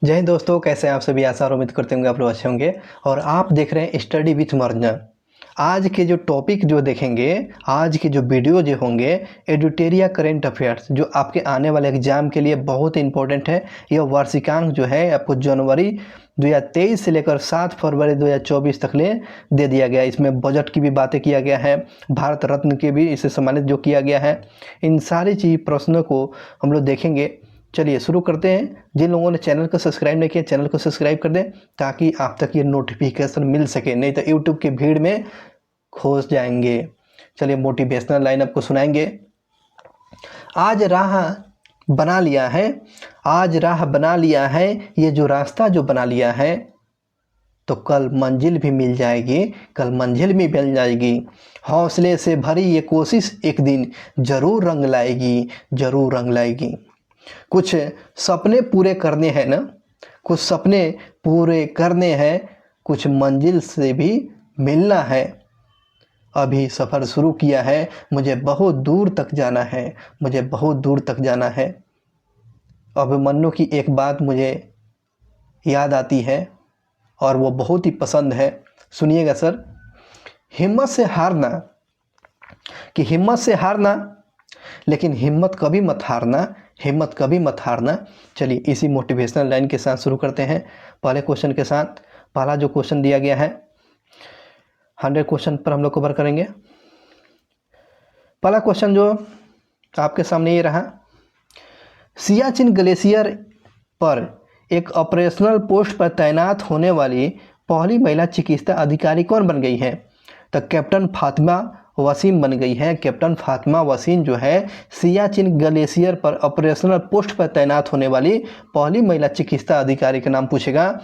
जय हिंद दोस्तों, कैसे हैं आप सभी। आशा और उम्मीद करते होंगे आप लोग अच्छे होंगे। और आप देख रहे हैं स्टडी विथ मर्जन। आज के जो टॉपिक जो देखेंगे, आज के जो वीडियो जो होंगे, एडिटोरियल करेंट अफेयर्स, जो आपके आने वाले एग्जाम के लिए बहुत इंपॉर्टेंट है। यह वार्षिकांक जो है आपको जनवरी 2023 से लेकर 7 फरवरी 2024 तक ले दे दिया गया है। इसमें बजट की भी बातें किया गया है, भारत रत्न के भी इसे सम्मानित जो किया गया है। इन सारी चीज़ प्रश्नों को हम लोग देखेंगे। चलिए शुरू करते हैं। जिन लोगों ने चैनल को सब्सक्राइब नहीं किया, चैनल को सब्सक्राइब कर दें ताकि आप तक ये नोटिफिकेशन मिल सके, नहीं तो यूट्यूब की भीड़ में खो जाएंगे। चलिए मोटिवेशनल लाइन आपको सुनाएंगे। आज राह बना लिया है, आज राह बना लिया है, ये जो रास्ता जो बना लिया है तो कल मंजिल भी मिल जाएगी, कल मंजिल भी मिल जाएगी। हौसले से भरी ये कोशिश एक दिन ज़रूर रंग लाएगी, ज़रूर रंग लाएगी। कुछ सपने पूरे करने हैं ना, कुछ सपने पूरे करने हैं, कुछ मंजिल से भी मिलना है। अभी सफ़र शुरू किया है, मुझे बहुत दूर तक जाना है, मुझे बहुत दूर तक जाना है। अभिमन्यु की एक बात मुझे याद आती है और वो बहुत ही पसंद है, सुनिएगा सर। हिम्मत से हारना, कि हिम्मत से हारना, लेकिन हिम्मत कभी मत हारना, हिम्मत कभी मत हारना। चलिए इसी मोटिवेशनल लाइन के साथ शुरू करते हैं पहले क्वेश्चन के साथ। पहला जो क्वेश्चन दिया गया है 100 क्वेश्चन पर हम लोग कवर करेंगे। पहला क्वेश्चन जो आपके सामने ये रहा, सियाचिन ग्लेशियर पर एक ऑपरेशनल पोस्ट पर तैनात होने वाली पहली महिला चिकित्सा अधिकारी कौन बन गई है? तो कैप्टन फातिमा वसीम बन गई है। कैप्टन फातिमा वसीम जो है सियाचिन ग्लेशियर पर ऑपरेशनल पोस्ट पर तैनात होने वाली पहली महिला चिकित्सा अधिकारी का नाम पूछेगा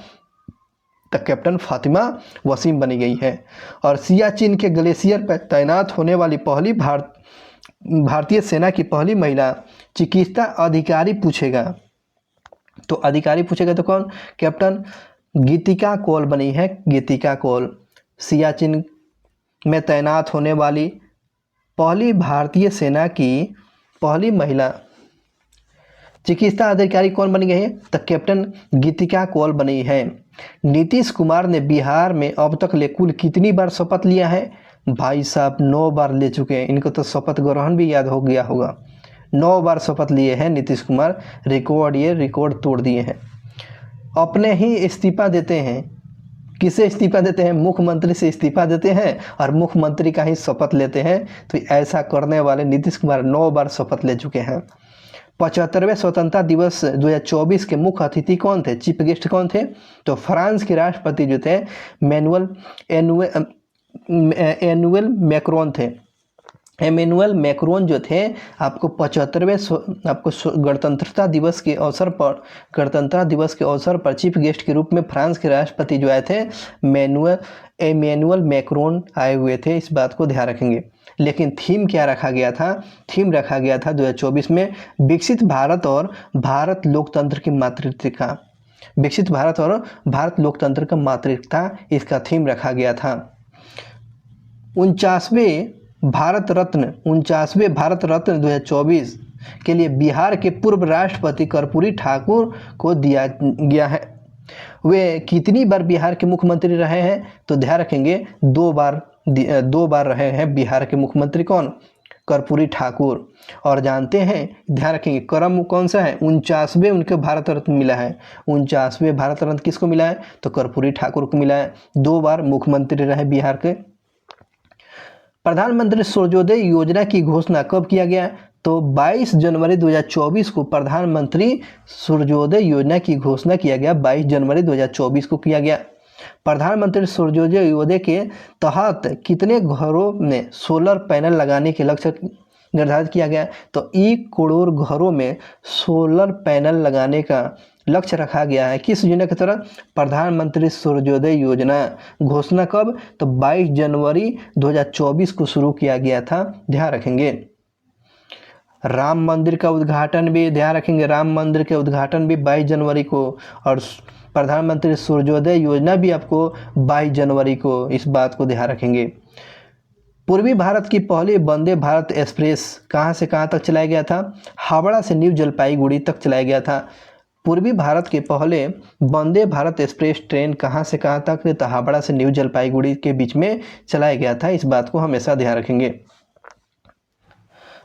तो कैप्टन फातिमा वसीम बनी गई है। और सियाचिन के ग्लेशियर पर तैनात होने वाली पहली भारतीय सेना की पहली महिला चिकित्सा अधिकारी पूछेगा तो अधिकारी पूछेगा तो कौन? कैप्टन गीतिका कौल बनी है, गीतिका कौल। सियाचिन में तैनात होने वाली पहली भारतीय सेना की पहली महिला चिकित्सा अधिकारी कौन बनी गई है? तो कैप्टन गीतिका कौल बनी है। नीतीश कुमार ने बिहार में अब तक ले कुल कितनी बार शपथ लिया है? भाई साहब 9 बार ले चुके हैं। इनको तो शपथ ग्रहण भी याद हो गया होगा। 9 बार शपथ लिए हैं नीतीश कुमार। ये रिकॉर्ड तोड़ दिए हैं। अपने ही इस्तीफा देते हैं। किसे इस्तीफा देते हैं? मुख्यमंत्री से इस्तीफा देते हैं और मुख्यमंत्री का ही शपथ लेते हैं। तो ऐसा करने वाले नीतीश कुमार 9 बार शपथ ले चुके हैं। 75वें स्वतंत्रता दिवस 2024 के मुख्य अतिथि कौन थे? चीफ गेस्ट कौन थे? तो फ्रांस के राष्ट्रपति जो थे एनुअल मैक्रोन थे। एमेनुअल मैक्रोन जो थे आपको 75वें आपको गणतंत्रता दिवस के अवसर पर चीफ गेस्ट के रूप में फ्रांस के राष्ट्रपति जो आए थे एमेनुअल मैक्रोन आए हुए थे। इस बात को ध्यान रखेंगे। लेकिन थीम क्या रखा गया था? थीम रखा गया था 2024 में विकसित भारत और भारत लोकतंत्र की मातृका। विकसित भारत और भारत लोकतंत्र का मातृका इसका थीम रखा गया था। 49वें भारत रत्न 2024 के लिए बिहार के पूर्व राष्ट्रपति कर्पूरी ठाकुर को दिया गया है। वे कितनी बार बिहार के मुख्यमंत्री रहे हैं? तो ध्यान रखेंगे 2 बार रहे हैं बिहार के मुख्यमंत्री। कौन? कर्पूरी ठाकुर। और जानते हैं, ध्यान रखेंगे, क्रम कौन सा है? 49वें उनके भारत रत्न मिला है। 49वें भारत रत्न किसको मिला है? तो कर्पूरी ठाकुर को मिला है। 2 बार मुख्यमंत्री रहे बिहार के। प्रधानमंत्री सूर्योदय योजना की घोषणा कब किया गया? तो 22 जनवरी 2024 को प्रधानमंत्री सूर्योदय योजना की घोषणा किया गया। 22 जनवरी 2024 को किया गया। प्रधानमंत्री सूर्योदय योजना के तहत कितने घरों में सोलर पैनल लगाने के लक्ष्य निर्धारित किया गया? तो 1 करोड़ घरों में सोलर पैनल लगाने का लक्ष्य रखा गया है। किस योजना के तहत? प्रधानमंत्री सूर्योदय योजना। घोषणा कब? तो 22 जनवरी 2024 को शुरू किया गया था। ध्यान रखेंगे। राम मंदिर का उद्घाटन भी ध्यान रखेंगे, राम मंदिर के उद्घाटन भी 22 जनवरी को। और प्रधानमंत्री सूर्योदय योजना भी आपको 22 जनवरी को। इस बात को ध्यान रखेंगे। पूर्वी भारत की पहली वंदे भारत एक्सप्रेस कहाँ से कहाँ तक चलाया गया था? हावड़ा से न्यू जलपाईगुड़ी तक चलाया गया था। पूर्वी भारत के पहले वंदे भारत एक्सप्रेस ट्रेन कहाँ से कहाँ तक, तो हावड़ा से न्यू जलपाईगुड़ी के बीच में चलाया गया था। इस बात को हमेशा ध्यान रखेंगे।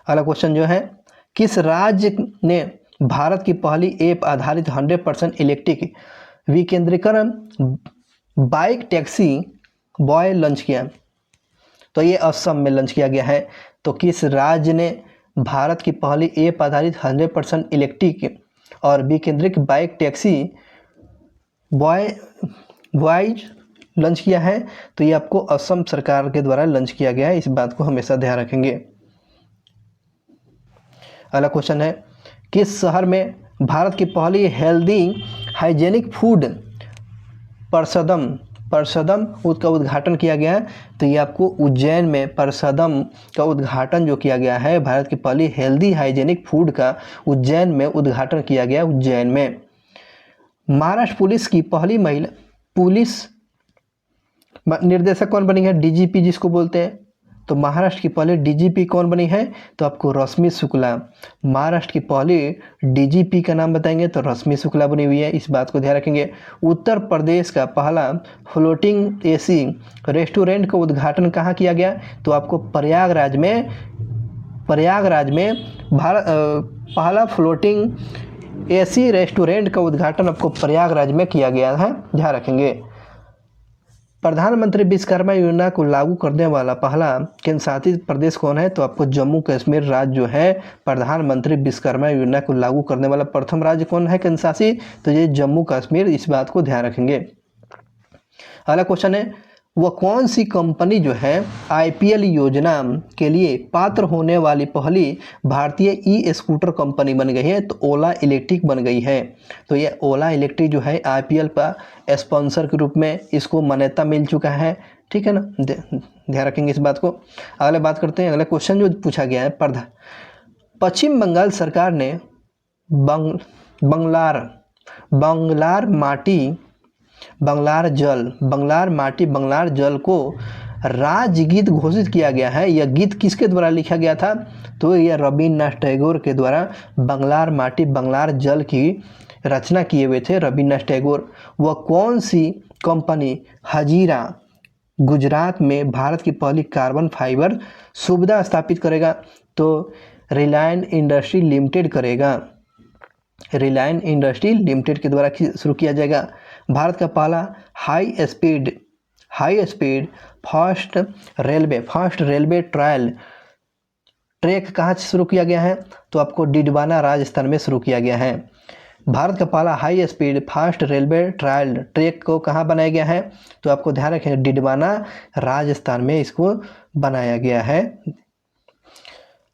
अगला क्वेश्चन जो है, किस राज्य ने भारत की पहली ऐप आधारित 100% इलेक्ट्रिक विकेंद्रीकरण बाइक टैक्सी बॉय लॉन्च किया? तो ये असम में लॉन्च किया गया है। तो किस राज्य ने भारत की पहली ऐप आधारित 100% इलेक्ट्रिक और विकेंद्रिक बाइक टैक्सी बॉयज लॉन्च किया है? तो ये आपको असम सरकार के द्वारा लॉन्च किया गया है। इस बात को हमेशा ध्यान रखेंगे। अगला क्वेश्चन है, किस शहर में भारत की पहली हेल्दी हाइजेनिक फूड प्रसदम उसका उद्घाटन किया गया है? तो ये आपको उज्जैन में प्रसदम का उद्घाटन जो किया गया है, भारत की पहली हेल्दी हाइजेनिक फूड का उज्जैन में उद्घाटन किया गया, उज्जैन में। महाराष्ट्र पुलिस की पहली महिला पुलिस निर्देशक कौन बनी है? डीजीपी जिसको बोलते हैं। तो महाराष्ट्र की पहले डीजीपी कौन बनी है? तो आपको रश्मि शुक्ला। महाराष्ट्र की पहले डीजीपी का नाम बताएंगे तो रश्मि शुक्ला बनी हुई है। इस बात को ध्यान रखेंगे। उत्तर प्रदेश का पहला फ्लोटिंग एसी रेस्टोरेंट का उद्घाटन कहाँ किया गया? तो आपको प्रयागराज में भारत पहला फ्लोटिंग एसी रेस्टोरेंट का उद्घाटन आपको प्रयागराज में किया गया है, ध्यान रखेंगे। प्रधानमंत्री विश्वकर्मा योजना को लागू करने वाला पहला केंद्र शासित प्रदेश कौन है? तो आपको जम्मू कश्मीर राज्य जो है प्रधानमंत्री विश्वकर्मा योजना को लागू करने वाला प्रथम राज्य कौन है केंद्र शासित? तो ये जम्मू कश्मीर। इस बात को ध्यान रखेंगे। अगला क्वेश्चन है, वह कौन सी कंपनी जो है आईपीएल योजना के लिए पात्र होने वाली पहली भारतीय ई स्कूटर कंपनी बन गई है? तो ओला इलेक्ट्रिक बन गई है। तो ये ओला इलेक्ट्रिक जो है आईपीएल का स्पॉन्सर के रूप में इसको मान्यता मिल चुका है, ठीक है ना, ध्यान रखेंगे इस बात को। अगले बात करते हैं, अगला क्वेश्चन जो पूछा गया है, पश्चिम बंगाल सरकार ने बंगलार जल को राजगीत घोषित किया गया है। यह गीत किसके द्वारा लिखा गया था? तो यह रविन्द्रनाथ टैगोर के द्वारा बंगलार माटी बंगलार जल की रचना किए हुए थे रविन्द्रनाथ टैगोर। वह कौन सी कंपनी हजीरा गुजरात में भारत की पहली कार्बन फाइबर सुविधा स्थापित करेगा? तो रिलायंस इंडस्ट्री लिमिटेड करेगा। रिलायंस इंडस्ट्री लिमिटेड के द्वारा शुरू किया जाएगा। भारत का पहला high speed fast railway track कहाँ से शुरू किया गया है? तो आपको डिडवाना राजस्थान में शुरू किया गया है। भारत का पहला high speed fast railway track को कहाँ बनाया गया है? तो आपको ध्यान रखें, डिडवाना राजस्थान में इसको बनाया गया है।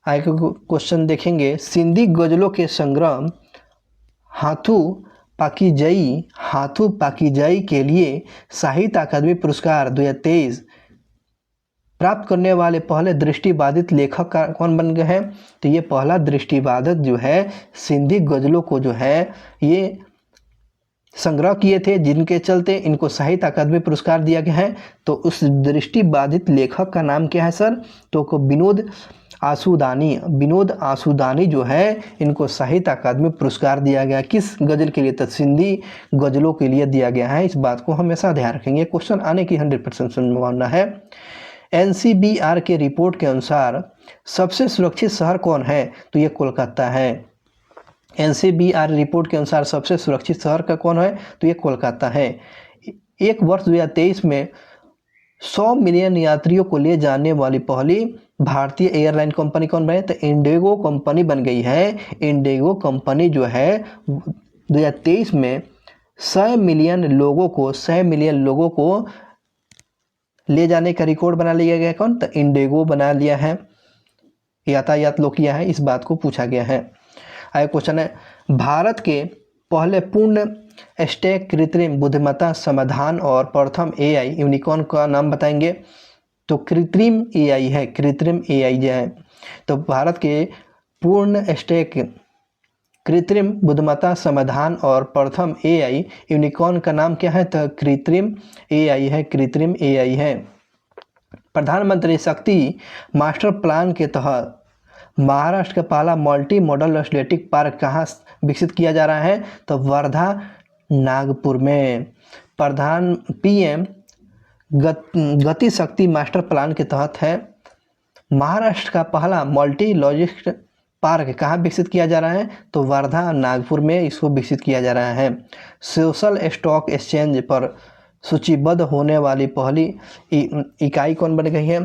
आगे क्वेश्चन देखेंगे, सिंधी गजलों के संग्रह हाथू पाकीजाई के लिए साहित्य अकादमी पुरस्कार 2023 प्राप्त करने वाले पहले दृष्टिबाधित लेखक का कौन बन गए हैं? तो ये पहला दृष्टिबाधित जो है सिंधी गजलों को जो है ये संग्रह किए थे, जिनके चलते इनको साहित्य अकादमी पुरस्कार दिया गया है। तो उस दृष्टिबाधित लेखक का नाम क्या है सर? तो विनोद आसूदानी जो है इनको साहित्य अकादमी पुरस्कार दिया गया। किस गजल के लिए? तो सिंधी गजलों के लिए दिया गया है। इस बात को हमेशा ध्यान रखेंगे, क्वेश्चन आने की 100% संभावना है। एनसीबीआर के रिपोर्ट के अनुसार सबसे सुरक्षित शहर कौन है? तो ये कोलकाता है। एनसीबीआर रिपोर्ट के अनुसार सबसे सुरक्षित शहर का कौन है? तो ये कोलकाता है। एक वर्ष 2023 में 100 मिलियन यात्रियों को ले जाने वाली पहली भारतीय एयरलाइन कंपनी कौन बने? तो इंडिगो कंपनी बन गई है। इंडिगो कंपनी जो है 2023 में 100 मिलियन लोगों को ले जाने का रिकॉर्ड बना लिया गया। कौन? तो इंडिगो बना लिया है, यातायात लोग किया है। इस बात को पूछा गया है। आगे क्वेश्चन है, भारत के पहले पूर्ण स्टैक कृत्रिम बुद्धिमत्ता समाधान और प्रथम एआई यूनिकॉर्न का नाम बताएंगे? तो कृत्रिम एआई जो है। तो भारत के पूर्ण स्टैक कृत्रिम बुद्धिमत्ता समाधान और प्रथम एआई यूनिकॉर्न का नाम क्या है? तो कृत्रिम एआई है। प्रधानमंत्री शक्ति मास्टर प्लान के तहत महाराष्ट्र का पहला मल्टी मॉडल एथलेटिक पार्क कहाँ विकसित किया जा रहा है? तो वर्धा नागपुर में। प्रधान पीएम गति शक्ति मास्टर प्लान के तहत है महाराष्ट्र का पहला मल्टी लॉजिस्ट पार्क कहाँ विकसित किया जा रहा है? तो वर्धा नागपुर में इसको विकसित किया जा रहा है। सोशल स्टॉक एक्सचेंज पर सूचीबद्ध होने वाली पहली इकाई कौन बन गई है?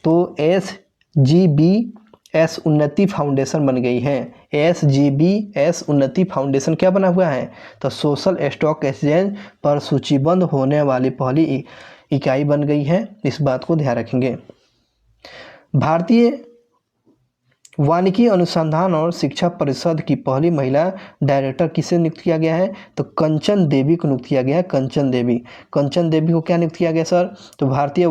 तो SGBS उन्नति फाउंडेशन बन गई है। SGBS उन्नति फाउंडेशन क्या बना हुआ है? तो सोशल स्टॉक एक्सचेंज पर सूचीबद्ध होने वाली पहली इकाई बन गई है। इस बात को ध्यान रखेंगे। भारतीय वानिकी अनुसंधान और शिक्षा परिषद की पहली महिला डायरेक्टर किसे नियुक्त किया गया है? तो कंचन देवी को नियुक्त किया गया है। कंचन देवी को क्या नियुक्त किया गया सर? तो भारतीय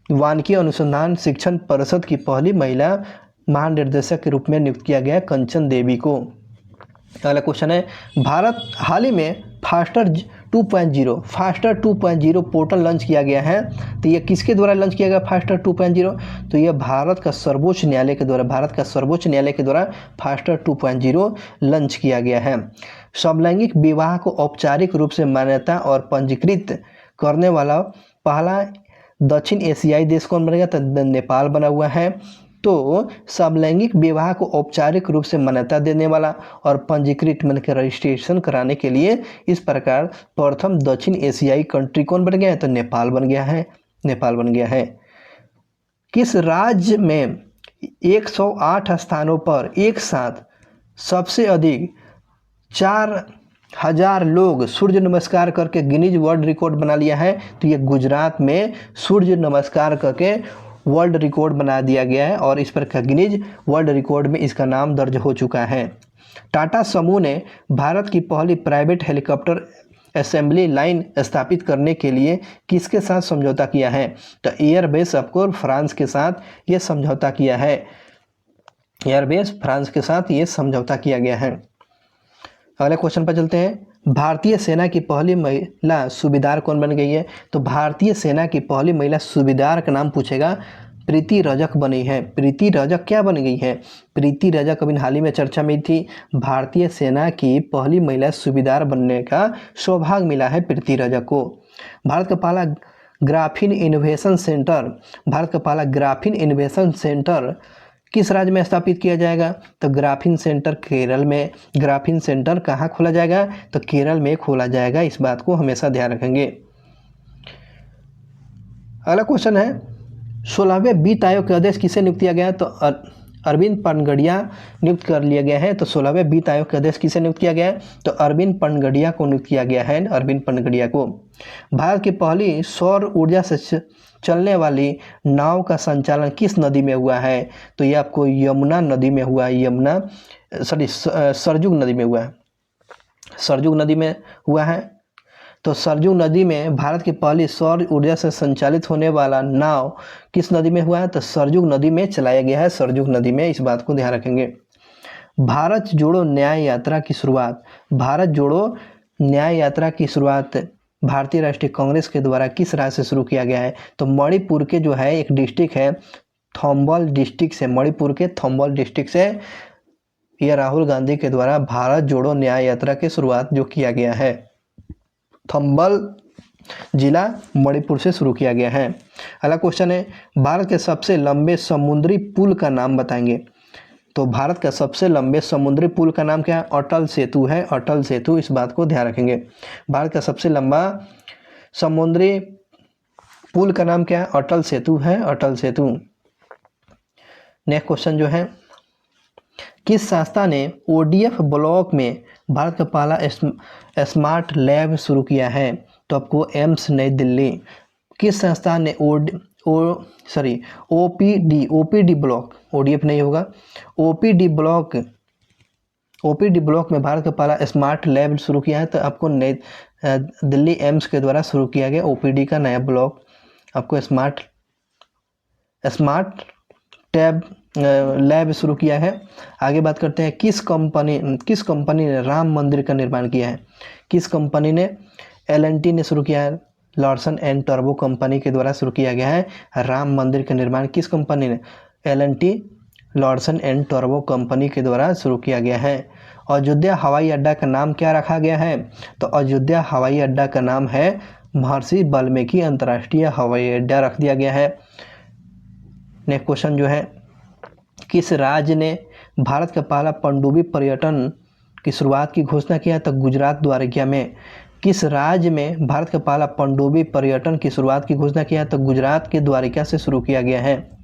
वानिकी अनुसंधान शिक्षण परिषद की पहली महिला महानिर्देशक के रूप में नियुक्त किया गया है कंचन देवी को। अगला क्वेश्चन है, भारत हाल ही में फास्टर 2.0 पोर्टल लॉन्च किया गया है। तो यह किसके द्वारा लॉन्च किया गया फास्टर 2.0? तो यह भारत का सर्वोच्च न्यायालय के द्वारा फास्टर 2.0 लॉन्च किया गया है। समलैंगिक विवाह को औपचारिक रूप से मान्यता और पंजीकृत करने वाला पहला दक्षिण एशियाई देश कौन बनेगा? तो नेपाल बना हुआ है। तो समलैंगिक विवाह को औपचारिक रूप से मान्यता देने वाला और पंजीकृत मतलब के रजिस्ट्रेशन कराने के लिए इस प्रकार प्रथम दक्षिण एशियाई कंट्री कौन बन गया है? तो नेपाल बन गया है। किस राज्य में 108 स्थानों पर एक साथ सबसे अधिक 4000 लोग सूर्य नमस्कार करके गिनीज वर्ल्ड रिकॉर्ड बना लिया है? तो ये गुजरात में सूर्य नमस्कार करके वर्ल्ड रिकॉर्ड बना दिया गया है और इस पर गिनीज वर्ल्ड रिकॉर्ड में इसका नाम दर्ज हो चुका है। टाटा समूह ने भारत की पहली प्राइवेट हेलीकॉप्टर असेंबली लाइन स्थापित करने के लिए किसके साथ समझौता किया है? तो एयरबेस ऑफ फ्रांस के साथ ये समझौता किया है। समझौता किया गया है। अगले क्वेश्चन पर चलते हैं। भारतीय सेना की पहली महिला सूबेदार कौन बन गई है? तो भारतीय सेना की पहली महिला सूबेदार का नाम पूछेगा, प्रीति रजक बनी है। प्रीति रजक क्या बन गई है? प्रीति रजक अभी हाल ही में चर्चा में थी। भारतीय सेना की पहली महिला सूबेदार बनने का सौभाग्य मिला है प्रीति रजक को। भारत का पहला ग्राफीन इनोवेशन सेंटर किस राज्य में स्थापित किया जाएगा? तो ग्राफीन सेंटर केरल में। ग्राफीन सेंटर कहाँ खोला जाएगा? तो केरल में खोला जाएगा। इस बात को हमेशा ध्यान रखेंगे। अगला क्वेश्चन है, 16वें वित्त आयोग के अध्यक्ष किसे नियुक्त किया गया? तो अरविंद पनगड़िया नियुक्त कर लिया गया है। तो 16वें वित्त आयोग के अध्यक्ष किसे नियुक्त किया गया है? तो अरविंद पनगड़िया को नियुक्त किया गया है। अरविंद पनगड़िया को। भारत की पहली सौर ऊर्जा से चलने वाली नाव का संचालन किस नदी में हुआ है? तो ये आपको यमुना नदी में हुआ है। सरजुग नदी में हुआ है। तो सरजुग नदी में भारत की पहली सौर ऊर्जा से संचालित होने वाला नाव किस नदी में हुआ है? तो सरजुग नदी में चलाया गया है। सरजुग नदी में। इस बात को ध्यान रखेंगे। भारत जोड़ो न्याय यात्रा की शुरुआत भारतीय राष्ट्रीय कांग्रेस के द्वारा किस राज्य से शुरू किया गया है? तो मणिपुर के जो है एक डिस्ट्रिक्ट है थौम्बल डिस्ट्रिक्ट से यह राहुल गांधी के द्वारा भारत जोड़ो न्याय यात्रा की शुरुआत जो किया गया है, थौम्बल जिला मणिपुर से शुरू किया गया है। अगला क्वेश्चन है, भारत के सबसे लंबे समुद्री पुल का नाम बताएंगे। तो भारत का सबसे लंबे समुद्री पुल का नाम क्या है? अटल सेतु है। अटल सेतु। इस बात को ध्यान रखेंगे। भारत का सबसे लंबा समुद्री पुल का नाम क्या है? अटल सेतु है। अटल सेतु। नेक्स्ट क्वेश्चन जो है, किस संस्था ने ODF ब्लॉक में भारत का पहला स्मार्ट लैब शुरू किया है? तो आपको एम्स नई दिल्ली। किस संस्था ने OPD ब्लॉक, ODF नहीं होगा, OPD ब्लॉक में भारत का पहला स्मार्ट लैब शुरू किया है? तो आपको नई दिल्ली एम्स के द्वारा शुरू किया गया OPD का नया ब्लॉक आपको स्मार्ट टैब लैब शुरू किया है। आगे बात करते हैं, किस कंपनी ने राम मंदिर का निर्माण किया है? किस कंपनी ने? L&T ने शुरू किया है। लार्सन एंड टर्बो कंपनी के द्वारा शुरू किया गया है राम मंदिर का निर्माण। किस कंपनी ने? L&T Larsen and turbo company के द्वारा शुरू किया गया है। अयोध्या हवाई अड्डा का नाम क्या रखा गया है? तो अयोध्या हवाई अड्डा का नाम है महर्षि वाल्मीकि अंतर्राष्ट्रीय हवाई अड्डा रख दिया गया है। नेक्स्ट क्वेश्चन जो है, किस राज्य ने भारत का पहला पनडुब्बी पर्यटन की शुरुआत की घोषणा किया? तो गुजरात द्वारका में। किस राज्य में भारत का पहला पनडुब्बी पर्यटन की शुरुआत की घोषणा किया? तो गुजरात के द्वारका से शुरू किया गया है।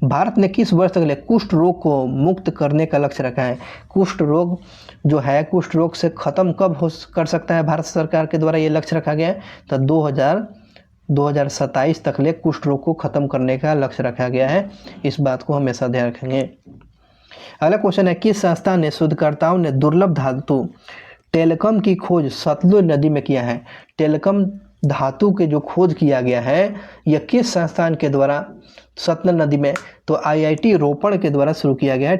भारत ने किस वर्ष तक कुष्ठ रोग को मुक्त करने का लक्ष्य रखा है? कुष्ठ रोग जो है, कुष्ठ रोग से ख़त्म कब हो कर सकता है भारत सरकार के द्वारा ये लक्ष्य रखा गया है? तो 2027 तक ले कुष्ठ रोग को ख़त्म करने का लक्ष्य रखा गया है। इस बात को हमेशा ध्यान रखेंगे। अगला क्वेश्चन है, किस संस्था ने शोधकर्ताओं ने दुर्लभ धातु टेलकम की खोज सतलुज नदी में किया है? टेलकम धातु के जो खोज किया गया है यह किस संस्थान के द्वारा सतलुज नदी में? तो आईआईटी रोपड़ के द्वारा शुरू किया गया है।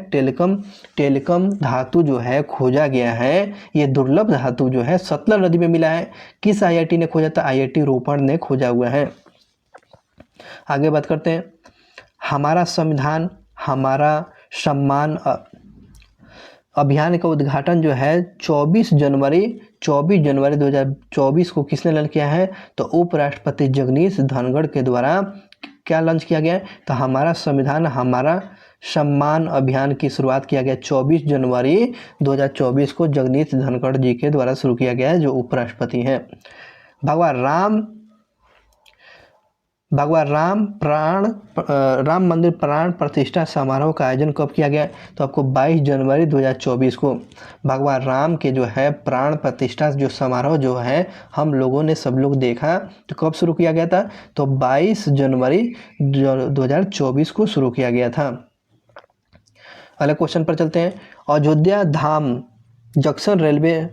टेलकम धातु जो है खोजा गया है, ये दुर्लभ धातु जो है सतलुज नदी में मिला है। किस आईआईटी ने खोजा था? आईआईटी रोपड़ ने खोजा हुआ है। आगे बात करते हैं, हमारा संविधान हमारा सम्मान अभियान का उद्घाटन जो है 24 जनवरी 2024 को किसने लॉन्च किया है? तो उपराष्ट्रपति जगदीश धनखड़ के द्वारा क्या लॉन्च किया गया है? तो हमारा संविधान हमारा सम्मान अभियान की शुरुआत किया गया 24 जनवरी 2024 को जगदीश धनखड़ जी के द्वारा शुरू किया गया है, जो उपराष्ट्रपति हैं। भगवान राम मंदिर प्राण प्रतिष्ठा समारोह का आयोजन कब किया गया? तो आपको 22 जनवरी 2024 को भगवान राम के जो है प्राण प्रतिष्ठा जो समारोह जो है हम लोगों ने सब लोग देखा, तो कब शुरू किया गया था? तो 22 जनवरी 2024 को शुरू किया गया था। अगले क्वेश्चन पर चलते हैं, अयोध्या धाम जंक्शन रेलवे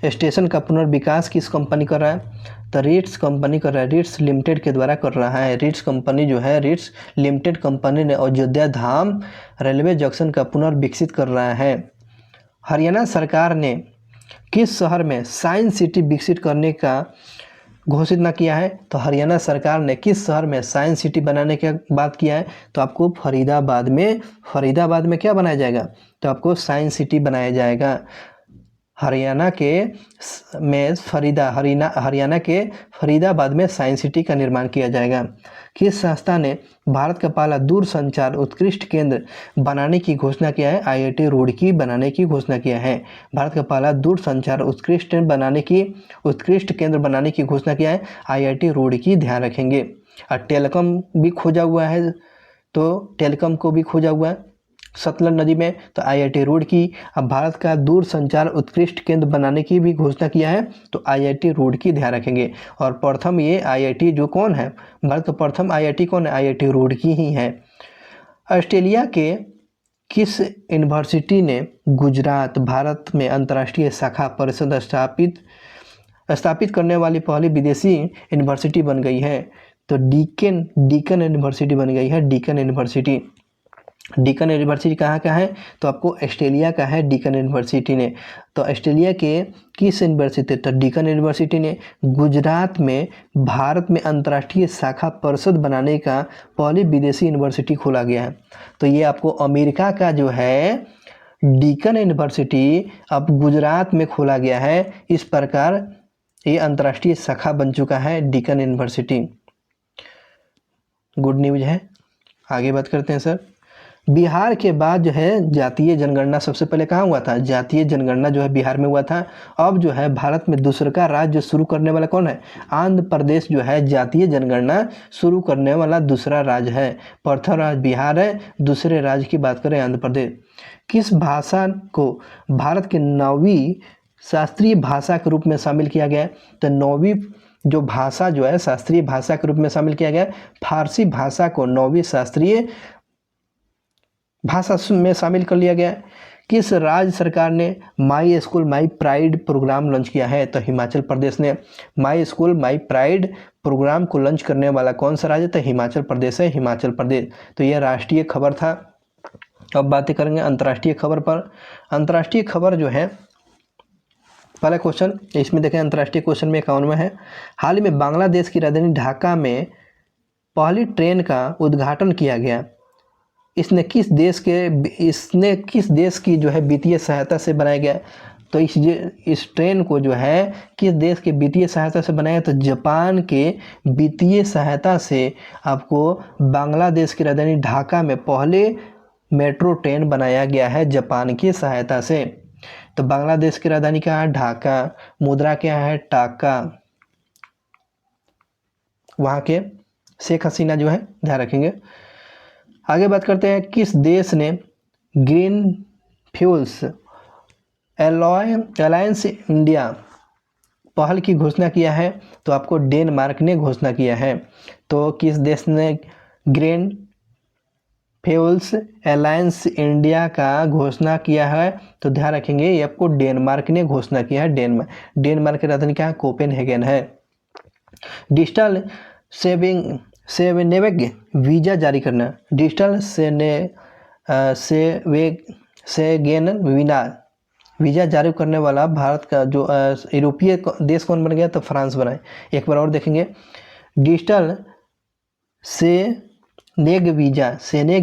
स्टेशन का पुनर्विकास किस कंपनी कर रहा है? तो रीट्स कंपनी कर रहा है, रीट्स लिमिटेड के द्वारा कर रहा है। रीट्स कंपनी जो है, रीट्स लिमिटेड कंपनी ने अयोध्या धाम रेलवे जंक्शन का पुनर्विकसित कर रहा है। हरियाणा सरकार ने किस शहर में साइंस सिटी विकसित करने का घोषित न किया है? तो हरियाणा सरकार ने किस शहर में साइंस सिटी बनाने की बात किया है? तो आपको फरीदाबाद में क्या बनाया जाएगा? तो आपको साइंस सिटी बनाया जाएगा। हरियाणा के फरीदाबाद में साइंस सिटी का निर्माण किया जाएगा। किस संस्था ने भारत का पहला दूरसंचार उत्कृष्ट केंद्र बनाने की घोषणा किया है? आईआईटी रुड़की बनाने की घोषणा किया है। भारत का पहला दूरसंचार उत्कृष्ट केंद्र बनाने की घोषणा किया है आईआईटी रुड़की, ध्यान रखेंगे। और टेलकम भी खोजा हुआ है, तो टेलकम को भी खोजा हुआ है सतलुज नदी में, तो आईआईटी रुड़की। अब भारत का दूरसंचार उत्कृष्ट केंद्र बनाने की भी घोषणा किया है, तो आईआईटी रुड़की, ध्यान रखेंगे। और प्रथम ये आईआईटी जो कौन है, भारत का प्रथम आईआईटी कौन है? आईआईटी रुड़की ही है। ऑस्ट्रेलिया के किस यूनिवर्सिटी ने गुजरात भारत में अंतर्राष्ट्रीय शाखा परिषद स्थापित करने वाली पहली विदेशी यूनिवर्सिटी बन गई है? तो डीकन यूनिवर्सिटी बन गई है। डीकन यूनिवर्सिटी कहाँ का है? तो आपको ऑस्ट्रेलिया का है डीकन यूनिवर्सिटी ने। तो ऑस्ट्रेलिया के किस यूनिवर्सिटी? तो डीकन यूनिवर्सिटी ने गुजरात में भारत में अंतर्राष्ट्रीय शाखा परिषद बनाने का पहली विदेशी यूनिवर्सिटी खोला गया है। तो ये आपको अमेरिका का जो है डीकन यूनिवर्सिटी अब गुजरात में खोला गया है। इस प्रकार ये अंतर्राष्ट्रीय शाखा बन चुका है डीकन यूनिवर्सिटी। गुड न्यूज है। आगे बात करते हैं सर, बिहार के बाद जो है जातीय जनगणना सबसे पहले कहाँ हुआ था? जातीय जनगणना जो है बिहार में हुआ था। अब जो है भारत में दूसरा राज्य शुरू करने वाला कौन है? आंध्र प्रदेश जो है जातीय जनगणना शुरू करने वाला दूसरा राज्य है। प्रथम राज्य बिहार है, दूसरे राज्य की बात करें आंध्र प्रदेश। किस भाषा को भारत के 9वीं शास्त्रीय भाषा के रूप में शामिल किया गया है? तो 9वीं जो भाषा जो है शास्त्रीय भाषा के रूप में शामिल किया गया, फारसी भाषा को 9वीं शास्त्रीय भाषा में शामिल कर लिया गया। किस राज्य सरकार ने my school my pride program launch किया है? तो हिमाचल प्रदेश ने my school my pride program को लॉन्च करने वाला कौन सा राज्य? तो हिमाचल प्रदेश है, हिमाचल प्रदेश। तो यह राष्ट्रीय खबर था। अब बातें करेंगे अंतर्राष्ट्रीय खबर पर। अंतर्राष्ट्रीय खबर जो है, पहला क्वेश्चन इसमें देखें, अंतर्राष्ट्रीय क्वेश्चन में 51वां है। हाल ही में बांग्लादेश की राजधानी ढाका में पहली ट्रेन का उद्घाटन किया गया। इसने किस देश की जो है वित्तीय सहायता से बनाया गया? तो इस ट्रेन को जो है किस देश के वित्तीय सहायता से बनाया? तो जापान के वित्तीय सहायता से आपको बांग्लादेश की राजधानी ढाका में पहले मेट्रो ट्रेन बनाया गया है जापान की सहायता से। तो बांग्लादेश की राजधानी क्या है? ढाका। मुद्रा क्या है? टाका। वहाँ के शेख हसीना जो है, ध्यान रखेंगे। आगे बात करते हैं, किस देश ने ग्रीन फ्यूल्स अलायंस इंडिया पहल की घोषणा किया है? तो आपको डेनमार्क ने घोषणा किया है। तो किस देश ने ग्रीन फ्यूल्स अलायंस इंडिया का घोषणा किया है? तो ध्यान रखेंगे ये आपको डेनमार्क ने घोषणा किया है। डेनमार्क की राजधानी क्या है? कोपेनहेगन है। डिजिटल सेवेनेवेग वीज़ा जारी करना। डिजिटल सेवेगेन वीज़ा जारी करने वाला भारत का जो यूरोपीय देश कौन बन गया? तो फ्रांस बना है। एक बार और देखेंगे, डिजिटल सेनेग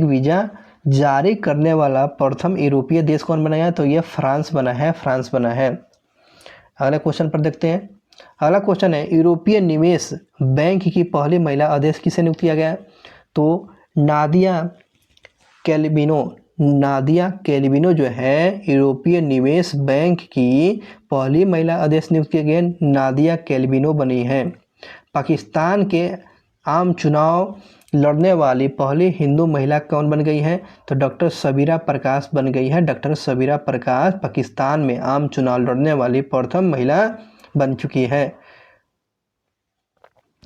वीज़ा जारी करने वाला प्रथम यूरोपीय देश कौन बना है? तो यह फ्रांस बना है। अगले क्वेश्चन पर देखते हैं। अगला क्वेश्चन है, यूरोपीय निवेश बैंक की पहली महिला अध्यक्ष किसे नियुक्त किया गया? तो नादिया कैल्विनो जो है यूरोपीय निवेश बैंक की पहली महिला अध्यक्ष नियुक्त किए गए, नादिया कैल्विनो बनी है। पाकिस्तान के आम चुनाव लड़ने वाली पहली हिंदू महिला कौन बन गई है? तो डॉक्टर सबीरा प्रकाश बन गई है। डॉक्टर सबीरा प्रकाश पाकिस्तान में आम चुनाव लड़ने वाली प्रथम महिला बन चुकी है,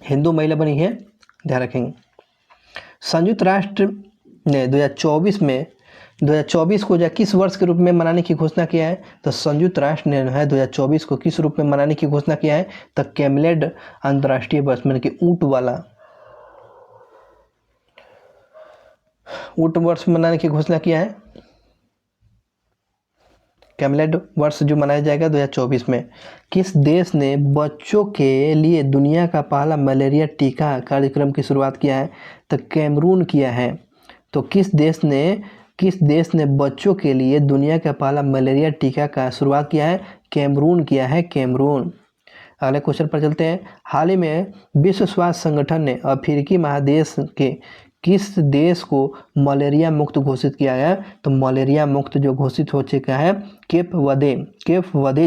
हिंदू महिला बनी है, ध्यान रखेंगे। संयुक्त राष्ट्र ने 2024 को किस वर्ष के रूप में मनाने की घोषणा किया है? तो संयुक्त राष्ट्र ने 2024 को किस रूप में मनाने की घोषणा किया है? तो कैमलेड अंतर्राष्ट्रीय वर्ष, मतलब कि ऊंट वर्ष मनाने की घोषणा किया है। कैमलेड वर्ष जो मनाया जाएगा 2024 में। किस देश ने बच्चों के लिए दुनिया का पहला मलेरिया टीका कार्यक्रम की शुरुआत किया है? तो कैमरून किया है। तो किस देश ने बच्चों के लिए दुनिया का पहला मलेरिया टीका का शुरुआत किया है? कैमरून किया है, कैमरून। अगले क्वेश्चन पर चलते हैं। हाल ही में विश्व स्वास्थ्य संगठन ने अफ्रीकी महादेश के किस देश को मलेरिया मुक्त घोषित किया है? तो मलेरिया मुक्त जो घोषित हो चुका है केप वदे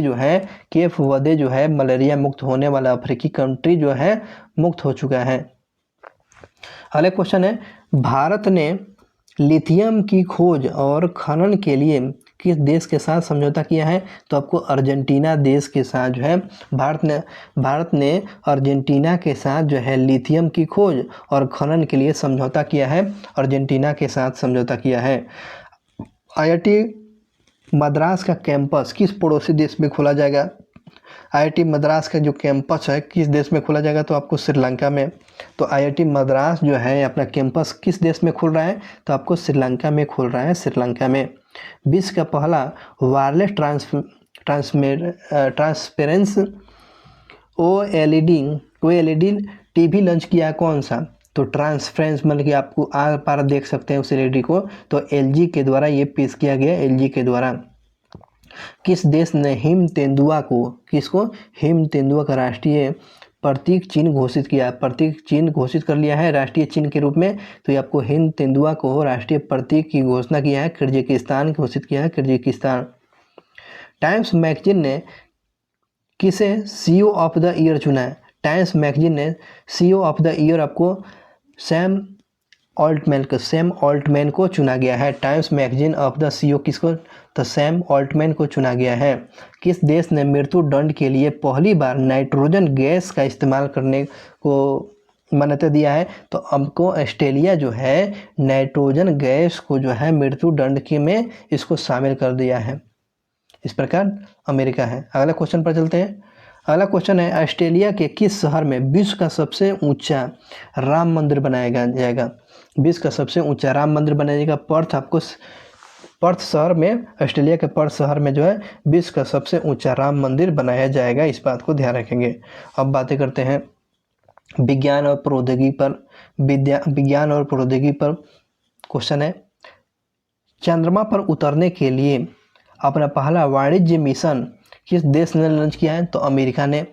जो है मलेरिया मुक्त होने वाला अफ्रीकी कंट्री जो है मुक्त हो चुका है। अगला क्वेश्चन है, भारत ने लिथियम की खोज और खनन के लिए किस देश के साथ समझौता किया है? तो आपको अर्जेंटीना देश के साथ जो है भारत ने अर्जेंटीना के साथ जो है लिथियम की खोज और खनन के लिए समझौता किया है, अर्जेंटीना के साथ समझौता किया है। आईआईटी मद्रास का कैंपस किस पड़ोसी देश में खोला जाएगा? आईआईटी मद्रास का जो कैंपस है किस देश में खोला जाएगा? तो आपको श्रीलंका में। तो आईआईटी मद्रास जो है अपना कैंपस किस देश में खोल रहा है? तो आपको श्रीलंका में खोल रहा है, श्रीलंका में। विश्व का पहला wireless transparence OLED TV launch किया कौन सा? तो ट्रांसपेरेंस मतलब कि आपको आर पार देख सकते हैं उस एलईडी को, तो एलजी के द्वारा ये पेश किया गया, एलजी के द्वारा। किस देश ने हिम तेंदुआ का राष्ट्रीय प्रतीक चिन्ह घोषित किया? प्रतीक चिन्ह घोषित कर लिया है राष्ट्रीय चिन्ह के रूप में। तो ये आपको हिम तेंदुआ को राष्ट्रीय प्रतीक की घोषणा किया है, किर्गिस्तान घोषित किया है, किर्गिस्तान। टाइम्स मैगजीन ने किसे सीईओ ऑफ द ईयर चुना है? टाइम्स मैगजीन ने सीईओ ऑफ द ईयर आपको सैम ऑल्टमैन को चुना गया है। Times magazine of the CEO किसको? तो सैम ऑल्टमैन को चुना गया है। किस देश ने मृत्यु दंड के लिए पहली बार नाइट्रोजन गैस का इस्तेमाल करने को मान्यता दिया है? तो हमको ऑस्ट्रेलिया जो है नाइट्रोजन गैस को जो है मृत्यु दंड के में इसको शामिल कर दिया है। इस प्रकार अमेरिका है। अगला क्वेश्चन पर चलते हैं। अगला क्वेश्चन है, ऑस्ट्रेलिया के किस शहर में विश्व का सबसे ऊंचा राम मंदिर बनाया जाएगा? विश्व का सबसे ऊंचा राम मंदिर बनाया जाएगा पर्थ शहर में, ऑस्ट्रेलिया के पर्थ शहर में जो है विश्व का सबसे ऊंचा राम मंदिर बनाया जाएगा, इस बात को ध्यान रखेंगे। अब बातें करते हैं विज्ञान और प्रौद्योगिकी पर क्वेश्चन है। चंद्रमा पर उतरने के लिए अपना पहला वाणिज्य मिशन किस देश ने लॉन्च किया है? तो अमेरिका ने।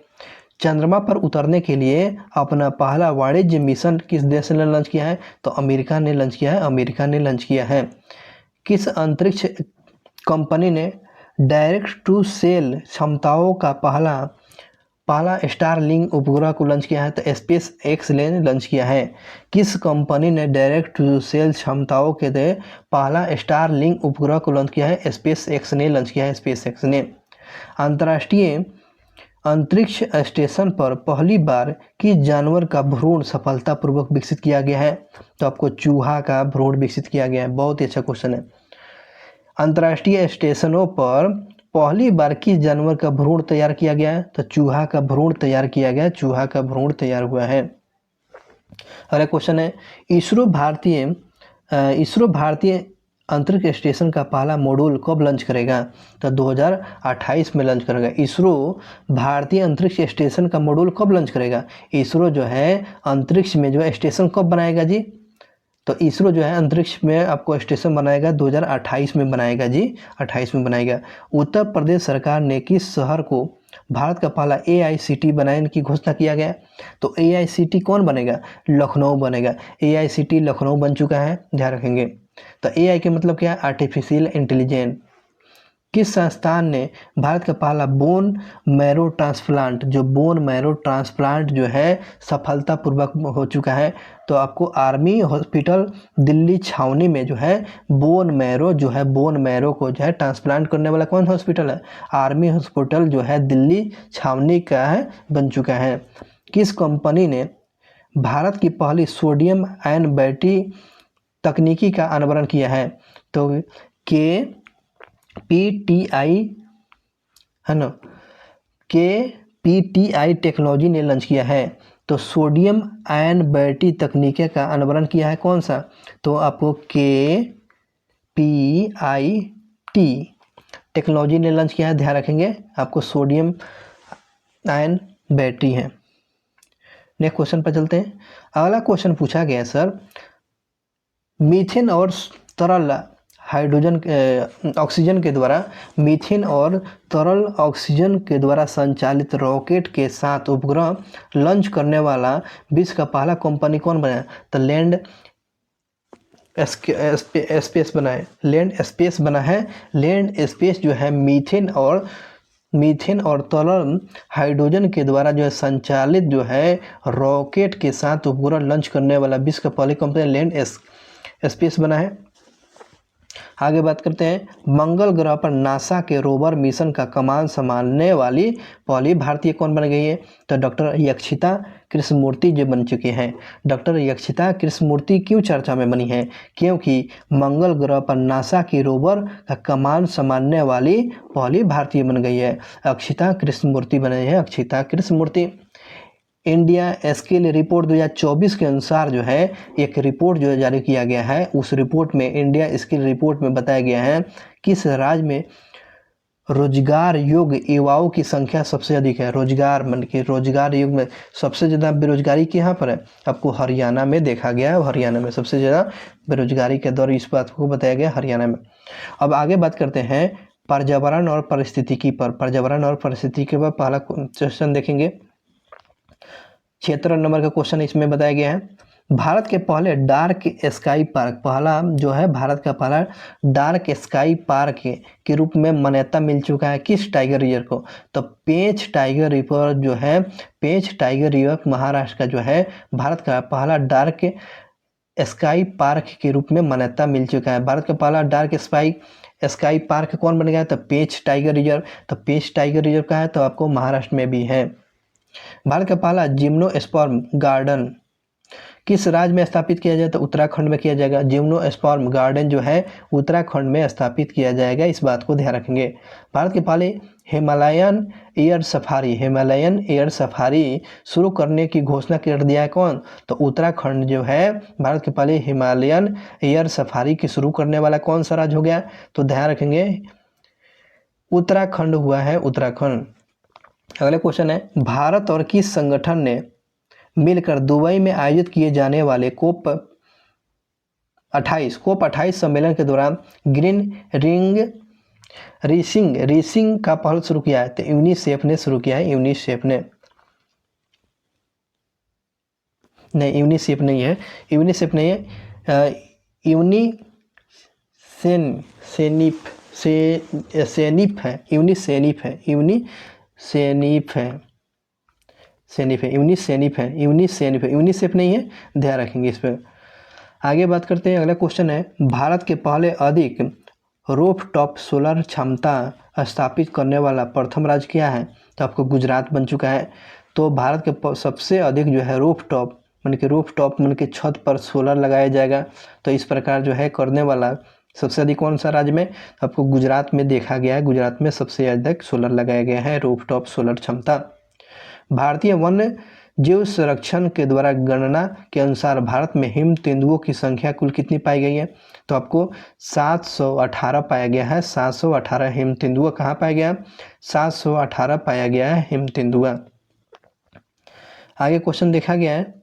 चंद्रमा पर उतरने के लिए अपना पहला वाणिज्य मिशन किस देश ने लॉन्च किया है? तो अमेरिका ने लॉन्च किया है, अमेरिका ने लॉन्च किया है। किस अंतरिक्ष कंपनी ने डायरेक्ट टू सेल क्षमताओं का पहला स्टारलिंक उपग्रह को लॉन्च किया है? तो स्पेस एक्स ने लॉन्च किया है। किस कंपनी ने डायरेक्ट टू सेल क्षमताओं के लिए पहला स्टारलिंक उपग्रह को लॉन्च किया है? स्पेस एक्स ने लॉन्च किया है, स्पेस एक्स ने। अंतर्राष्ट्रीय अंतरिक्ष स्टेशन पर पहली बार किस जानवर का भ्रूण सफलतापूर्वक विकसित किया गया है? तो आपको चूहा का भ्रूण विकसित किया गया है। बहुत ही अच्छा क्वेश्चन है। अंतर्राष्ट्रीय स्टेशनों पर पहली बार किस जानवर का भ्रूण तैयार किया गया है? तो चूहा का भ्रूण तैयार किया गया है, चूहा का भ्रूण तैयार हुआ है। अगला क्वेश्चन है, इसरो भारतीय अंतरिक्ष स्टेशन का पहला मॉड्यूल कब लॉन्च करेगा? तो 2028 में लॉन्च करेगा। इसरो भारतीय अंतरिक्ष स्टेशन का मॉड्यूल कब लॉन्च करेगा? इसरो जो है अंतरिक्ष में जो है स्टेशन कब बनाएगा जी? तो इसरो जो है अंतरिक्ष में आपको स्टेशन बनाएगा 2028 में बनाएगा जी, 28 में बनाएगा। उत्तर प्रदेश सरकार ने किस शहर को भारत का पहला AICT बनाने की घोषणा किया गया? तो AICT कौन बनेगा? लखनऊ बनेगा। AICT लखनऊ बन चुका है, ध्यान रखेंगे। तो AI के मतलब क्या है? Artificial intelligence. किस संस्थान ने भारत का पहला बोन मैरो ट्रांसप्लांट जो है सफलतापूर्वक हो चुका है? तो आपको आर्मी हॉस्पिटल दिल्ली छावनी में जो है बोन मैरो को जो है ट्रांसप्लांट करने वाला कौन हॉस्पिटल है? आर्मी हॉस्पिटल जो है दिल्ली छावनी का है, बन चुका है। किस कंपनी ने भारत की पहली सोडियम आयन बैटरी तकनीकी का अनावरण किया है? तो KPTI है ना, KPTI टेक्नोलॉजी ने लॉन्च किया है। तो सोडियम आयन बैटरी तकनीक का अनावरण किया है कौन सा? तो आपको KPIT टेक्नोलॉजी ने लॉन्च किया है, ध्यान रखेंगे। आपको सोडियम आयन बैटरी है। नेक्स्ट क्वेश्चन पर चलते हैं। अगला क्वेश्चन पूछा गया सर, मीथेन और तरल ऑक्सीजन के द्वारा मीथेन और तरल ऑक्सीजन के द्वारा संचालित रॉकेट के साथ उपग्रह लॉन्च करने वाला विश्व का पहला कंपनी कौन बना? तो लैंड स्पेस बना है, लैंड स्पेस बना है। लैंड स्पेस जो है मीथेन और तरल हाइड्रोजन के द्वारा जो है संचालित जो है रॉकेट के साथ उपग्रह लॉन्च करने वाला विश्व का पहली कंपनी लैंड स्पेस बना है। आगे बात करते हैं, मंगल ग्रह पर नासा के रोवर मिशन का कमान संभालने वाली पहली भारतीय कौन बन गई है? तो डॉक्टर यक्षिता कृष्णमूर्ति जो बन चुके हैं। डॉक्टर यक्षिता कृष्णमूर्ति क्यों चर्चा में बनी है? क्योंकि मंगल ग्रह पर नासा की रोवर का कमान संभालने वाली पहली भारतीय बन गई है, अक्षिता कृष्णमूर्ति बने हैं, Akshita Krishnamurthy. India skill report 2024 के अनुसार जो है एक रिपोर्ट जो जारी किया गया है, उस रिपोर्ट में इंडिया स्किल रिपोर्ट में बताया गया है किस राज्य में रोजगार योग्य युवाओं की संख्या सबसे अधिक है? रोजगार युग में सबसे ज़्यादा बेरोजगारी कहाँ पर है? आपको हरियाणा में देखा गया है, हरियाणा में सबसे ज़्यादा बेरोजगारी के दौर इस बात को बताया गया हरियाणा में। अब आगे बात करते हैं पर्यावरण और पारिस्थितिकी पर। पर्यावरण और पारिस्थितिकी पर पहला क्वेश्चन देखेंगे, 76 नंबर का क्वेश्चन इसमें बताया गया है। भारत के पहले डार्क स्काई पार्क, पहला जो है भारत का पहला डार्क स्काई पार्क के रूप में मान्यता मिल चुका है किस टाइगर रिजर्व को? तो पेंच टाइगर रिजर्व जो है, पेंच टाइगर रिजर्व महाराष्ट्र का जो है भारत का पहला डार्क स्काई पार्क के रूप में मान्यता मिल चुका है। भारत का पहला डार्क स्काई पार्क कौन बन गया? तो पेंच टाइगर रिजर्व। तो पेंच टाइगर रिजर्व का है तो आपको महाराष्ट्र में भी है। भारत का पहला जिम्नोस्पर्म गार्डन किस राज्य में स्थापित किया जाए? तो उत्तराखंड में किया जाएगा। जिम्नोस्पर्म गार्डन जो है उत्तराखंड में स्थापित किया जाएगा, इस बात को ध्यान रखेंगे। भारत के पहले हिमालयन एयर सफारी शुरू करने की घोषणा कर दिया है कौन? तो उत्तराखंड जो है भारत के पहले हिमालयन एयर सफारी की शुरू करने वाला कौन सा राज्य हो गया? तो ध्यान रखेंगे उत्तराखंड हुआ है, उत्तराखंड। अगला क्वेश्चन है, भारत और किस संगठन ने मिलकर दुबई में आयोजित किए जाने वाले कोप 28 कोप 28 सम्मेलन के दौरान ग्रीन रिंग रीसिंग का पहल शुरू किया है? तो यूनिसेफ ने शुरू किया है, यूनिसेफ ने। नहीं, यूनिसेफ नहीं है, यूनिसेफ नहीं है, सेनिफ है, यूनिसेनिफ है, यूनिसेनिफ है, यूनिसेफ है, यूनिसेफ नहीं है, ध्यान रखेंगे इस पर। आगे बात करते हैं, अगला क्वेश्चन है, भारत के पहले अधिक रूफटॉप सोलर क्षमता स्थापित करने वाला प्रथम राज्य क्या है? तो आपको गुजरात बन चुका है। तो भारत के सबसे अधिक जो है रूफटॉप मन के छत पर सोलर लगाया जाएगा, तो इस प्रकार जो है करने वाला सबसे अधिक कौन सा राज्य में? आपको गुजरात में देखा गया है, गुजरात में सबसे अधिक सोलर लगाया गया है, रूफटॉप सोलर क्षमता। भारतीय वन्य जीव संरक्षण के द्वारा गणना के अनुसार भारत में हिम तेंदुओं की संख्या कुल कितनी पाई गई है? तो आपको 718 पाया गया है, 718 हिम तेंदुआ कहाँ पाया गया? 718 पाया गया है हिम तेंदुआ। आगे क्वेश्चन देखा गया है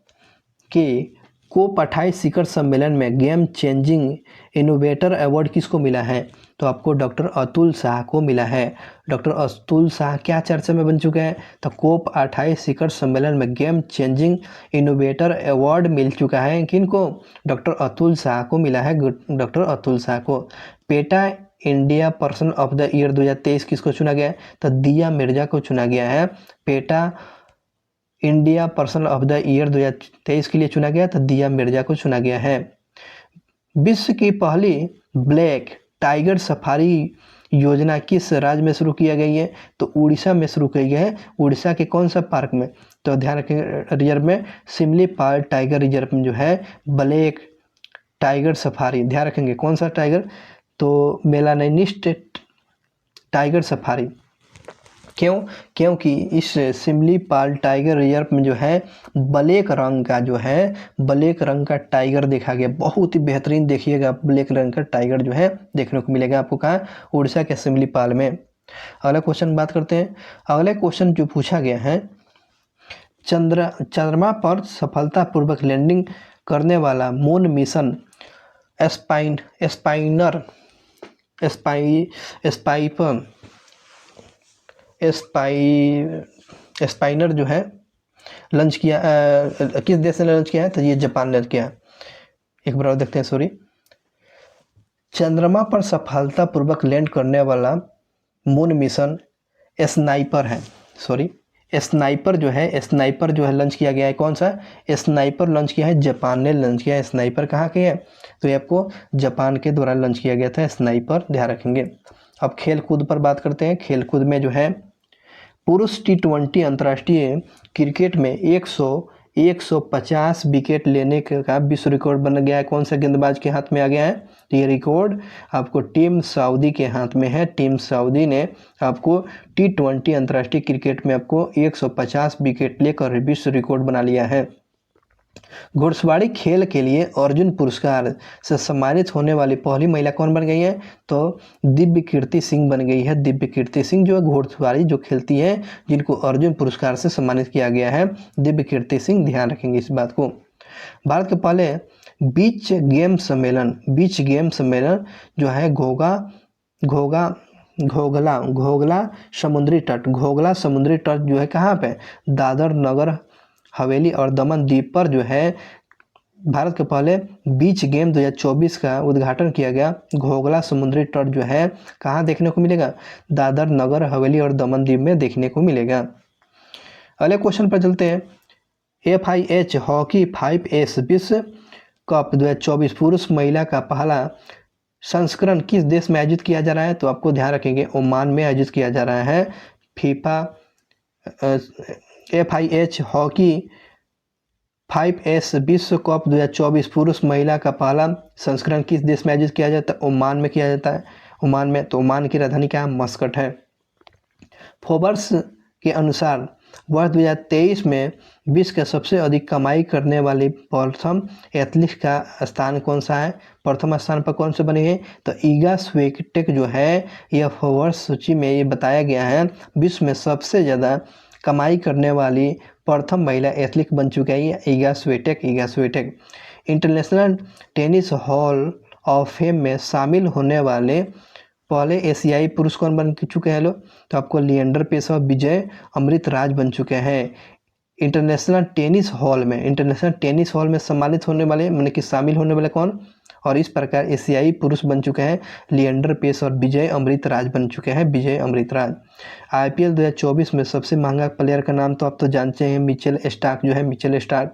कि कोप 28 शिखर सम्मेलन में गेम चेंजिंग इनोवेटर अवार्ड किसको मिला है? तो आपको डॉक्टर अतुल शाह को मिला है। डॉक्टर अतुल शाह क्या चर्चा में बन चुके हैं? तो कोप 28 शिखर सम्मेलन में गेम चेंजिंग इनोवेटर अवार्ड मिल चुका है, किनको? डॉक्टर अतुल शाह को मिला है, डॉक्टर अतुल शाह को। PETA India person of the year 2023 किसको चुना गया है? तो दिया मिर्जा को चुना गया है। PETA India person of the year 2023 के लिए चुना गया, तो दिया मिर्जा को चुना गया है। विश्व की पहली ब्लैक टाइगर सफारी योजना किस राज्य में शुरू किया गई है? तो उड़ीसा में शुरू की गई है। उड़ीसा के कौन सा पार्क में? तो ध्यान रखें, रिजर्व में सिमलीपाल टाइगर रिजर्व में जो है ब्लैक टाइगर सफारी, ध्यान रखेंगे कौन सा टाइगर? तो मेलानिस्ट टाइगर सफारी। क्यों? क्योंकि इस सिमलीपाल टाइगर रिजर्व में जो है ब्लैक रंग का टाइगर देखा गया, बहुत ही बेहतरीन, देखिएगा ब्लैक रंग का टाइगर जो है देखने को मिलेगा आपको कहाँ? उड़ीसा के सिमलीपाल में। अगला क्वेश्चन बात करते हैं। अगला क्वेश्चन जो पूछा गया है, चंद्रमा पर सफलतापूर्वक लैंडिंग करने वाला मून मिशन स्पाइनर जो है लॉन्च किया, किस देश ने लॉन्च किया है? तो ये जापान ने किया। एक बार और देखते हैं, सॉरी, चंद्रमा पर सफलतापूर्वक लैंड करने वाला मून मिशन स्नाइपर है, स्नाइपर जो है लॉन्च किया गया है। कौन सा? स्नाइपर लॉन्च किया है, जापान ने लॉन्च किया है। स्नाइपर कहाँ के है? तो ये आपको जापान के द्वारा लॉन्च किया गया था स्नाइपर, ध्यान रखेंगे। अब खेल कूद पर बात करते हैं। खेल कूद में जो है पुरुष T20 अंतर्राष्ट्रीय क्रिकेट में 150 विकेट लेने का विश्व रिकॉर्ड बन गया है। कौन सा गेंदबाज के हाथ में आ गया है? तो ये रिकॉर्ड आपको टीम सऊदी के हाथ में है। टीम सऊदी ने आपको T20 अंतर्राष्ट्रीय क्रिकेट में आपको 150 विकेट लेकर विश्व रिकॉर्ड बना लिया है। घुड़सवारी खेल के लिए अर्जुन पुरस्कार से सम्मानित होने वाली पहली महिला कौन बन गई है? तो दिव्य कीर्ति सिंह बन गई है। दिव्य कीर्ति सिंह जो घुड़सवारी जो खेलती है, जिनको अर्जुन पुरस्कार से सम्मानित किया गया है, दिव्य कीर्ति सिंह, ध्यान रखेंगे इस बात को। भारत के पहले बीच गेम सम्मेलन जो है घोगला समुद्री तट जो है कहाँ पे? दादर नगर हवेली और दमन द्वीप पर जो है भारत के पहले बीच गेम 2024 का उद्घाटन किया गया। घोगला समुद्री तट जो है कहाँ देखने को मिलेगा? दादर नगर हवेली और दमन द्वीप में देखने को मिलेगा। अगले क्वेश्चन पर चलते हैं। FIH हॉकी 5S विश्व कप 2024 पुरुष महिला का पहला संस्करण किस देश में आयोजित किया जा रहा है? तो आपको ध्यान रखेंगे ओमान में आयोजित किया जा रहा है। FIH हॉकी 5S विश्व कप 2024 पुरुष महिला का पहला संस्करण किस देश में आयोजित किया जाता है? ओमान में किया जाता है, ओमान में। तो ओमान की राजधानी क्या है? मस्कट है। फोर्ब्स के अनुसार वर्ष 2023 में विश्व के सबसे अधिक कमाई करने वाली प्रथम एथलीट का स्थान कौन सा है? प्रथम स्थान पर कौन से बने हैं? तो ईगा स्वीटेक जो है, यह फोर्ब्स सूची में ये बताया गया है विश्व में सबसे ज़्यादा कमाई करने वाली प्रथम महिला एथलीट बन चुकी है ईगा स्वीटेक। International tennis hall of fame में शामिल होने वाले पहले एशियाई पुरुष कौन बन चुके हैं लोग? तो आपको लिएंडर पेस और विजय अमृतराज बन चुके हैं। इंटरनेशनल टेनिस हॉल में सम्मानित होने वाले माने कि शामिल होने वाले कौन? और इस प्रकार एशियाई पुरुष बन चुके हैं लिएंडर पेस और विजय अमृतराज बन चुके हैं, विजय अमृतराज। आईपीएल 2024 में सबसे महंगा प्लेयर का नाम तो आप तो जानते हैं, मिचेल स्टार्क जो है, मिचेल स्टार्क।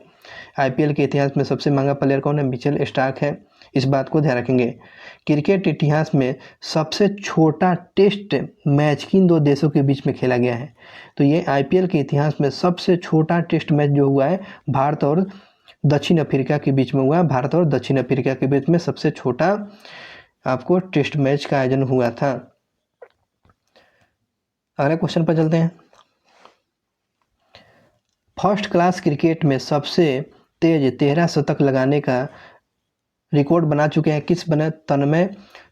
आईपीएल के इतिहास में सबसे महंगा प्लेयर कौन है? मिचेल स्टार्क है, इस बात को ध्यान रखेंगे। क्रिकेट इतिहास में सबसे छोटा टेस्ट मैच किन दो देशों के बीच में खेला गया है? तो ये आईपीएल के इतिहास में सबसे छोटा टेस्ट मैच जो हुआ है भारत और दक्षिण अफ्रीका के बीच में हुआ। भारत और दक्षिण अफ्रीका के बीच में सबसे छोटा आपको टेस्ट मैच का आयोजन हुआ था। अगले क्वेश्चन पर चलते हैं। फर्स्ट क्लास क्रिकेट में सबसे तेज 13 शतक लगाने का रिकॉर्ड बना चुके हैं किस बने?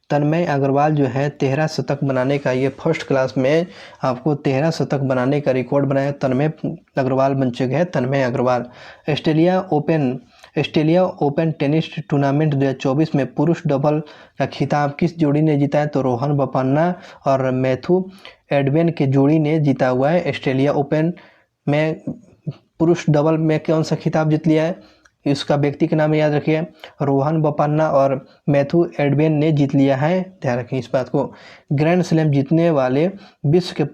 तन्मय अग्रवाल जो है 13 शतक बनाने का, ये फर्स्ट क्लास में आपको 13 शतक बनाने का रिकॉर्ड बनाया तन्मय अग्रवाल बन चुके हैं, Tanmay Agarwal. Australia open tennis tournament 2024 में पुरुष डबल का खिताब किस जोड़ी ने जीता है? तो रोहन बोपन्ना और मैथ्यू एडवेन के जोड़ी ने जीता हुआ है। ऑस्ट्रेलिया ओपन में पुरुष डबल में कौन सा खिताब जीत लिया है? इसका व्यक्ति का नाम याद रखिए, रोहन बोपन्ना और मैथ्यू एडवेन ने जीत लिया है, ध्यान रखिए इस बात को। ग्रैंड स्लैम जीतने वाले विश्व के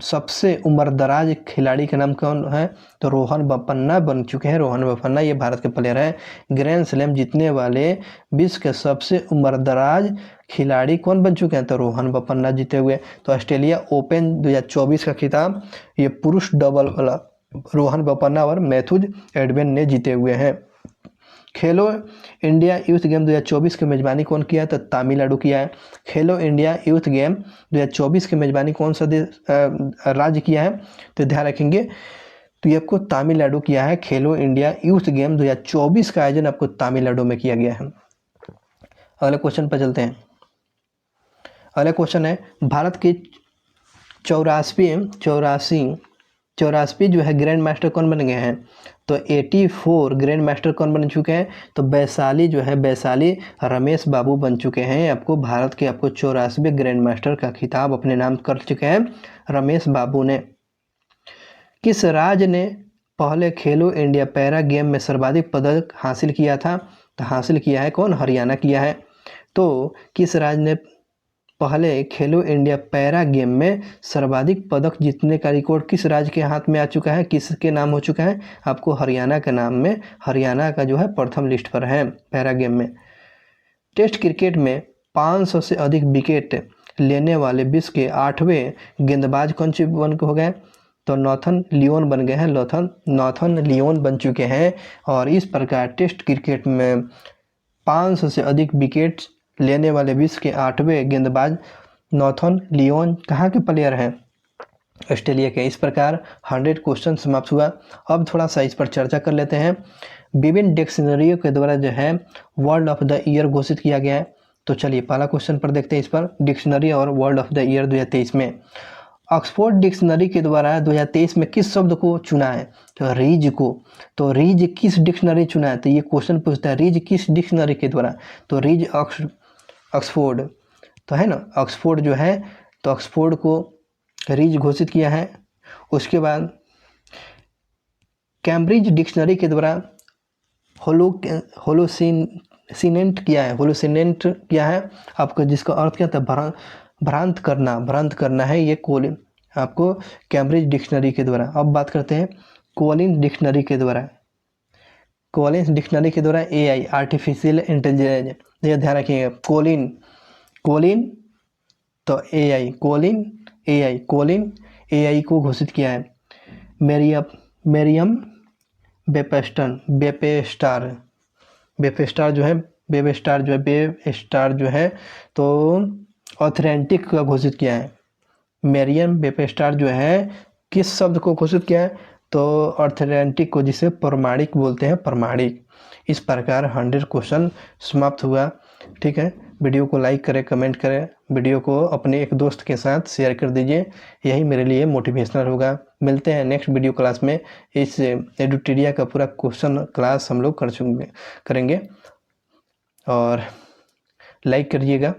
सबसे उम्रदराज खिलाड़ी का नाम कौन है? तो रोहन बोपन्ना बन चुके हैं, रोहन बोपन्ना, ये भारत के प्लेयर हैं। ग्रैंड स्लैम जीतने वाले विश्व के सबसे उम्रदराज खिलाड़ी कौन बन चुके हैं? तो रोहन बोपन्ना जीते हुए। तो ऑस्ट्रेलिया ओपन 2024 का खिताब ये पुरुष डबल वाला रोहन बोपन्ना और मैथ्यू एडवेन ने जीते हुए हैं। खेलो इंडिया यूथ गेम 2024 की मेजबानी कौन किया है? तो तमिलनाडु किया है। खेलो इंडिया यूथ गेम 2024 की मेजबानी कौन सा राज्य किया है? तो ध्यान रखेंगे, तो ये आपको तमिलनाडु किया है। खेलो इंडिया यूथ गेम 2024 का आयोजन आपको तमिलनाडु में किया गया है। अगले क्वेश्चन पर चलते हैं। अगला क्वेश्चन है, भारत के 84 जो है ग्रैंड मास्टर कौन बन गए हैं? तो 84 ग्रैंड मास्टर कौन बन चुके हैं? तो वैशाली रमेश बाबू बन चुके हैं। आपको भारत के आपको 84वें ग्रैंड मास्टर का खिताब अपने नाम कर चुके हैं रमेश बाबू ने। किस राज्य ने पहले खेलो इंडिया पैरा गेम में सर्वाधिक पदक हासिल किया था? तो हासिल किया है कौन? हरियाणा किया है। तो किस राज्य ने पहले खेलो इंडिया पैरा गेम में सर्वाधिक पदक जीतने का रिकॉर्ड किस राज्य के हाथ में आ चुका है? किसके नाम हो चुका है? आपको हरियाणा के नाम में, हरियाणा का जो है प्रथम लिस्ट पर है पैरा गेम में। टेस्ट क्रिकेट में 500 से अधिक विकेट लेने वाले विश्व के 8वें गेंदबाज कौन से बन हो गए? तो नॉथन लियोन बन गए हैं, नॉथन लियोन बन चुके हैं। और इस प्रकार टेस्ट क्रिकेट में 500 से अधिक विकेट लेने वाले विश्व के 8वें गेंदबाज नॉथन लियोन कहाँ के प्लेयर हैं? ऑस्ट्रेलिया के। इस प्रकार 100 क्वेश्चन समाप्त हुआ। अब थोड़ा सा इस पर चर्चा कर लेते हैं। विभिन्न डिक्शनरियों के द्वारा जो है वर्ल्ड ऑफ द ईयर घोषित किया गया है। तो चलिए पहला क्वेश्चन पर देखते हैं इस पर, डिक्शनरी और वर्ल्ड ऑफ द ईयर 2023 में। ऑक्सफोर्ड डिक्शनरी के द्वारा 2023 में किस शब्द को चुना है? तो रीज को। तो रीज किस डिक्शनरी चुना है? तो ये क्वेश्चन पूछता है रीज किस डिक्शनरी के द्वारा? तो रीज ऑक्सफोर्ड तो है ना, ऑक्सफोर्ड जो है, तो ऑक्सफोर्ड को रीज घोषित किया है। उसके बाद कैम्ब्रिज डिक्शनरी के द्वारा होलोसिनेंट किया है आपको, जिसका अर्थ क्या था? भ्रांत करना है। ये आपको कैम्ब्रिज डिक्शनरी के द्वारा। अब बात करते हैं कॉलिन डिक्शनरी के द्वारा। कॉलिन्स डिक्शनरी के द्वारा एआई आर्टिफिशियल इंटेलिजेंस, ये ध्यान रखिएगा। कॉलिन तो एआई, कॉलिन एआई को घोषित किया है। मेरियम वेबस्टार जो है तो ऑथेंटिक का घोषित किया है। मेरियम वेबस्टार जो है किस शब्द को घोषित किया है? तो ऑथेंटिक को, जिसे प्रमाणिक बोलते हैं, प्रमाणिक। इस प्रकार 100 क्वेश्चन समाप्त हुआ। ठीक है, वीडियो को लाइक करें, कमेंट करें, वीडियो को अपने एक दोस्त के साथ शेयर कर दीजिए, यही मेरे लिए मोटिवेशनल होगा। मिलते हैं नेक्स्ट वीडियो क्लास में। इस एडुटेरिया का पूरा क्वेश्चन क्लास हम लोग करेंगे और लाइक करिएगा।